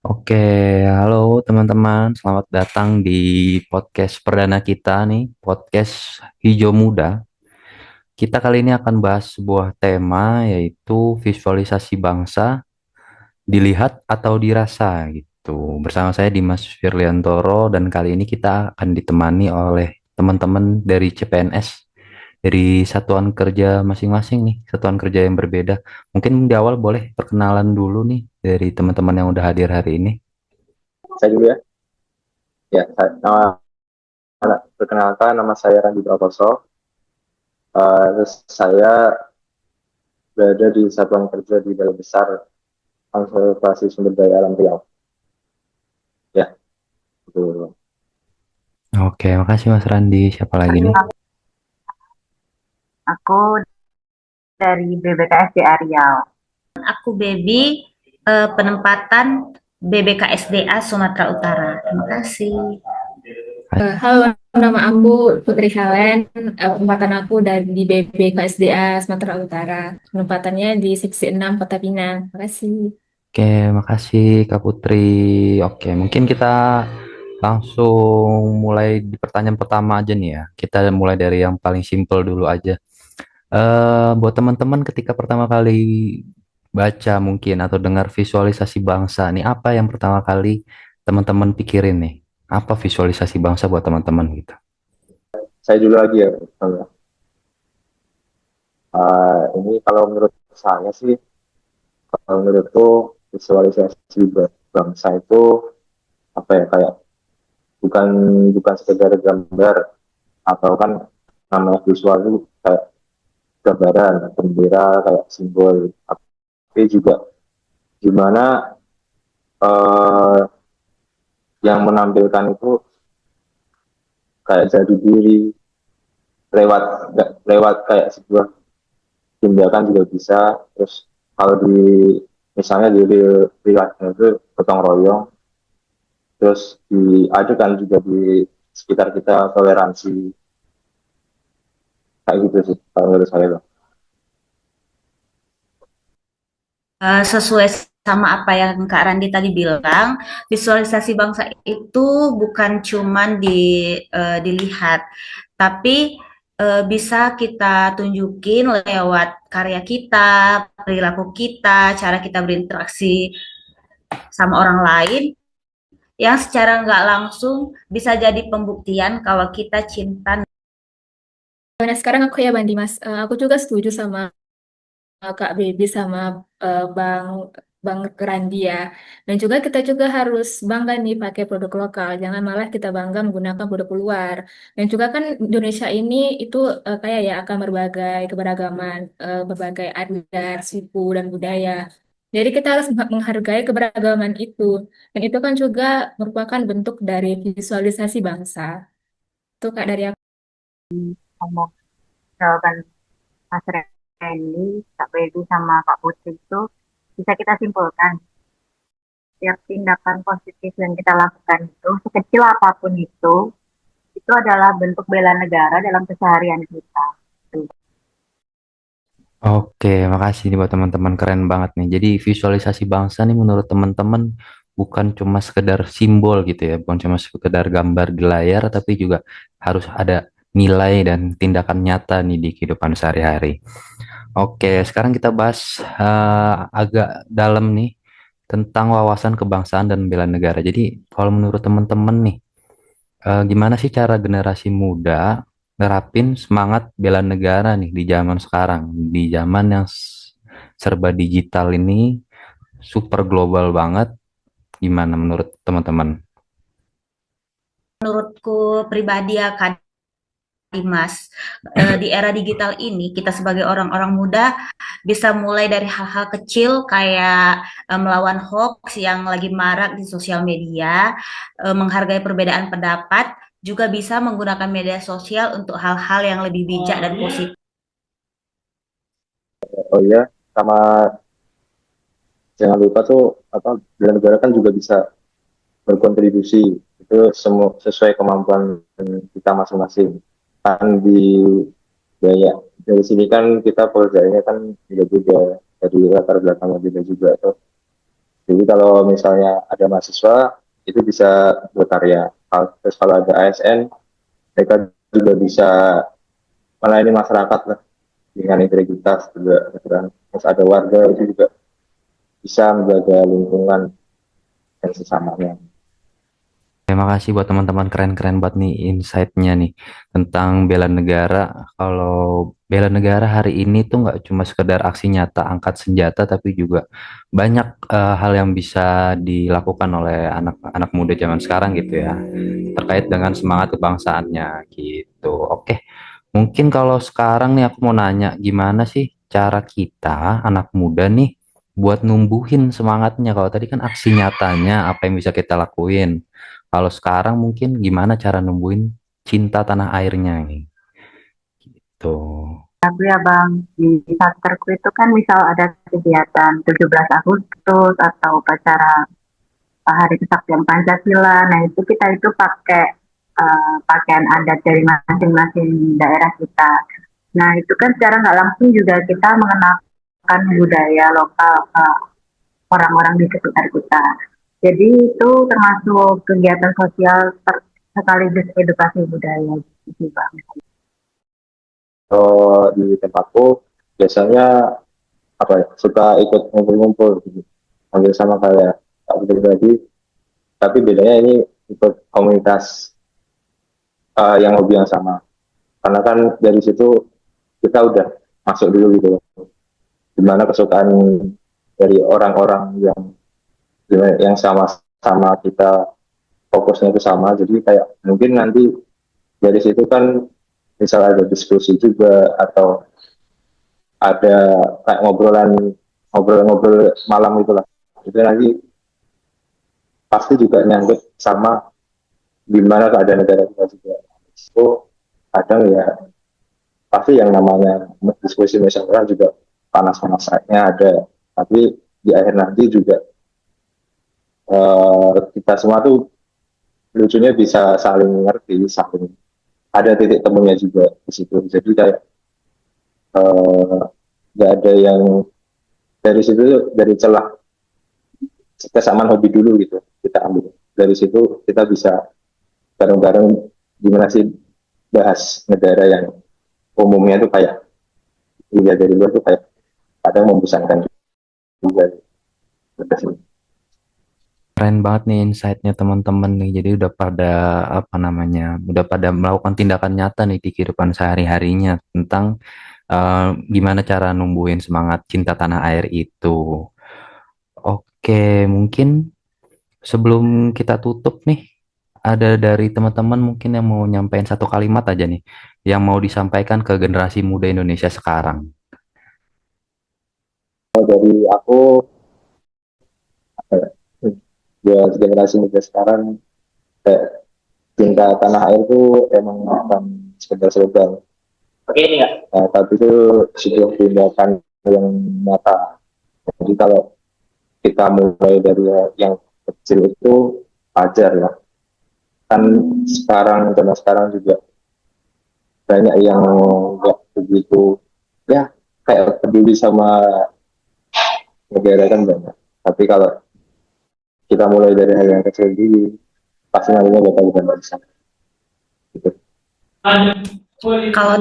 Oke, halo teman-teman, selamat datang di podcast perdana kita nih, podcast Hijau Muda. Kita kali ini akan bahas sebuah tema yaitu visualisasi bangsa, dilihat atau dirasa gitu. Bersama saya Dimas Firliantoro dan kali ini kita akan ditemani oleh teman-teman dari CPNS, dari satuan kerja masing-masing nih, satuan kerja yang berbeda. Mungkin di awal boleh perkenalan dulu nih dari teman-teman yang udah hadir hari ini. Saya dulu ya. Perkenalkan nama saya Randi Prakoso. Terus saya berada di satuan kerja di Balai Besar Konservasi Sumber Daya Alam Riau. Ya, betul. Oke, makasih Mas Randi. Siapa lagi nih? Aku dari BBKSDA Riau. Aku Baby, penempatan BBKSDA Sumatera Utara. Terima kasih. Halo, nama aku Putri Helen. Penempatan aku dari di BBKSDA Sumatera Utara. Penempatannya di Seksi 6 Kota Pinang. Terima kasih. Oke, makasih Kak Putri. Oke, mungkin kita langsung mulai di pertanyaan pertama aja nih ya. Kita mulai dari yang paling simpel dulu aja. Buat teman-teman ketika pertama kali baca mungkin atau dengar visualisasi bangsa, nih apa yang pertama kali teman-teman pikirin nih? Apa visualisasi bangsa buat teman-teman gitu? Saya dulu lagi ya. Ini kalau menurut saya sih, kalau menurutku visualisasi bangsa itu apa ya, kayak bukan bukan sekedar gambar, atau kan namanya visual itu kayak gambaran, bendera, kayak simbol, tapi juga gimana eh, yang menampilkan itu kayak jadi diri lewat lewat kayak sebuah tindakan juga bisa. Terus kalau di misalnya di riwayatnya itu gotong royong, terus diajukan juga di sekitar kita toleransi, kayak gitu sih kalau menurut saya loh. Sesuai sama apa yang Kak Randi tadi bilang, visualisasi bangsa itu bukan cuman dilihat, tapi bisa kita tunjukin lewat karya kita, perilaku kita, cara kita berinteraksi sama orang lain yang secara nggak langsung bisa jadi pembuktian kalau kita cinta. Nah, sekarang aku ya Bang Dimas. Aku juga setuju sama Kak Baby sama Bang Bang Randi ya. Dan juga kita juga harus bangga nih pakai produk lokal. Jangan malah kita bangga menggunakan produk luar. Dan juga kan Indonesia ini itu kayak ya akan berbagai keberagaman, berbagai adat, suku dan budaya. Jadi kita harus menghargai keberagaman itu. Dan itu kan juga merupakan bentuk dari visualisasi bangsa. Itu Kak dari aku. Ngomong jawaban Mas Randy, Kak Baby sama Kak Putri itu bisa kita simpulkan setiap tindakan positif yang kita lakukan itu sekecil apapun itu adalah bentuk bela negara dalam keseharian kita. Oke, makasih nih buat teman-teman keren banget nih. Jadi visualisasi bangsa nih menurut teman-teman bukan cuma sekedar simbol gitu ya, bukan cuma sekedar gambar di layar, tapi juga harus ada nilai dan tindakan nyata nih di kehidupan sehari-hari. Oke, sekarang kita bahas agak dalam nih tentang wawasan kebangsaan dan bela negara. Jadi kalau menurut teman-teman nih, gimana sih cara generasi muda nerapin semangat bela negara nih di zaman sekarang, di zaman yang serba digital ini, super global banget, gimana menurut teman-teman? Menurutku pribadi ya Kak Dimas, di era digital ini kita sebagai orang-orang muda bisa mulai dari hal-hal kecil kayak melawan hoax yang lagi marak di sosial media, menghargai perbedaan pendapat, juga bisa menggunakan media sosial untuk hal-hal yang lebih bijak dan positif. Oh iya, sama jangan lupa tuh apa, bela negara kan juga bisa berkontribusi itu semua sesuai kemampuan kita masing-masing. Kan di Gaya dari sini kan kita pekerjaannya kan beda-beda, dari latar belakang yang beda juga tuh. Jadi kalau misalnya ada mahasiswa itu bisa berkarya. Terus kalau ada ASN mereka juga bisa melayani masyarakat lah dengan integritas juga. Terus ada warga itu juga bisa menjaga lingkungan dan sesamanya. Terima kasih buat teman-teman keren-keren buat nih insight-nya nih tentang bela negara. Kalau bela negara hari ini tuh nggak cuma sekedar aksi nyata angkat senjata, tapi juga banyak hal yang bisa dilakukan oleh anak-anak muda zaman sekarang gitu ya, terkait dengan semangat kebangsaannya gitu. Oke, mungkin kalau sekarang nih aku mau nanya, gimana sih cara kita anak muda nih buat numbuhin semangatnya? Kalau tadi kan aksi nyatanya apa yang bisa kita lakuin. Kalau sekarang mungkin gimana cara numbuhin cinta tanah airnya nih? Tuh. Aku ya Bang, di satkerku itu kan misal ada kegiatan 17 Agustus atau upacara Hari Kesaktian Pancasila, nah itu kita itu pakai pakaian adat dari masing-masing daerah kita. Nah itu kan secara nggak langsung juga kita mengenalkan budaya lokal ke orang-orang di sekitar kita. Jadi itu termasuk kegiatan sosial sekaligus edukasi budaya gitu Bang. Kalau di tempatku biasanya apa ya, suka ikut ngumpul-ngumpul gitu. Hampir sama kayak aku pribadi, tapi bedanya ini ikut komunitas yang hobi yang sama. Karena kan dari situ kita udah masuk dulu gitu loh. Gimana kesukaan dari orang-orang yang sama-sama kita fokusnya itu sama. Jadi kayak mungkin nanti dari situ kan misal ada diskusi juga atau ada kayak ngobrol-ngobrol malam itulah. Itu nanti pasti juga nyangkut sama gimana keadaan negara kita juga. Itu kadang ya pasti yang namanya diskusi misalnya juga panas-panasnya ada, tapi di akhir nanti juga kita semua tuh lucunya bisa saling mengerti, saling ada titik temunya juga di situ. Jadi kayak eh, nggak ada yang dari situ, dari celah kesamaan hobi dulu gitu kita ambil. Dari situ kita bisa bareng-bareng gimana sih bahas negara yang umumnya tuh kayak dilihat dari luar tuh kayak kadang membosankan juga. Keren banget nih insight-nya teman-teman nih. Jadi udah pada apa namanya, udah pada melakukan tindakan nyata nih di kehidupan sehari-harinya tentang eh, gimana cara numbuhin semangat cinta tanah air itu. Oke, mungkin sebelum kita tutup nih, ada dari teman-teman mungkin yang mau nyampein satu kalimat aja nih, yang mau disampaikan ke generasi muda Indonesia sekarang. Dari aku buat generasi muda sekarang kayak cinta tanah air itu emang bukan sekedar slogan. Oke ini nggak? Nah, tapi itu sebuah tindakan yang nyata. Jadi kalau kita mulai dari yang kecil itu wajar ya. Kan sekarang zaman sekarang juga banyak yang nggak begitu ya kayak peduli sama negara kan banyak. Tapi kalau kita mulai dari hal yang kecil dulu, pasti nantinya bakal lebih bisa. Gitu. Kalau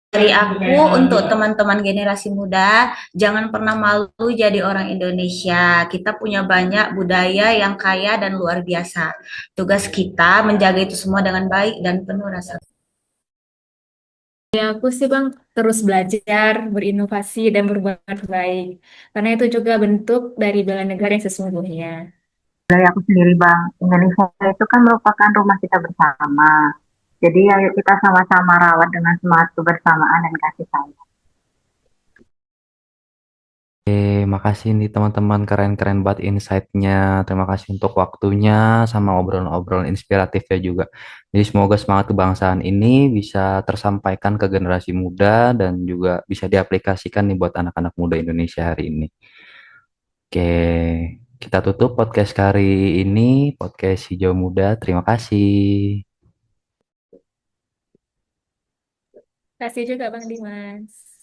dari aku untuk teman-teman generasi muda, jangan pernah malu jadi orang Indonesia. Kita punya banyak budaya yang kaya dan luar biasa. Tugas kita menjaga itu semua dengan baik dan penuh rasa. Ya, aku sih Bang terus belajar, berinovasi, dan berbuat baik. Karena itu juga bentuk dari bela negara yang sesungguhnya. Dari aku sendiri Bang, Indonesia itu kan merupakan rumah kita bersama. Jadi ayo kita sama-sama rawat dengan semangat kebersamaan dan kasih sayang. Makasih nih teman-teman keren-keren buat insight-nya. Terima kasih untuk waktunya sama obrolan-obrolan inspiratifnya juga. Jadi semoga semangat kebangsaan ini bisa tersampaikan ke generasi muda dan juga bisa diaplikasikan nih buat anak-anak muda Indonesia hari ini. Oke, kita tutup podcast kali ini, podcast Hijau Muda. Terima kasih. Terima kasih juga Bang Dimas.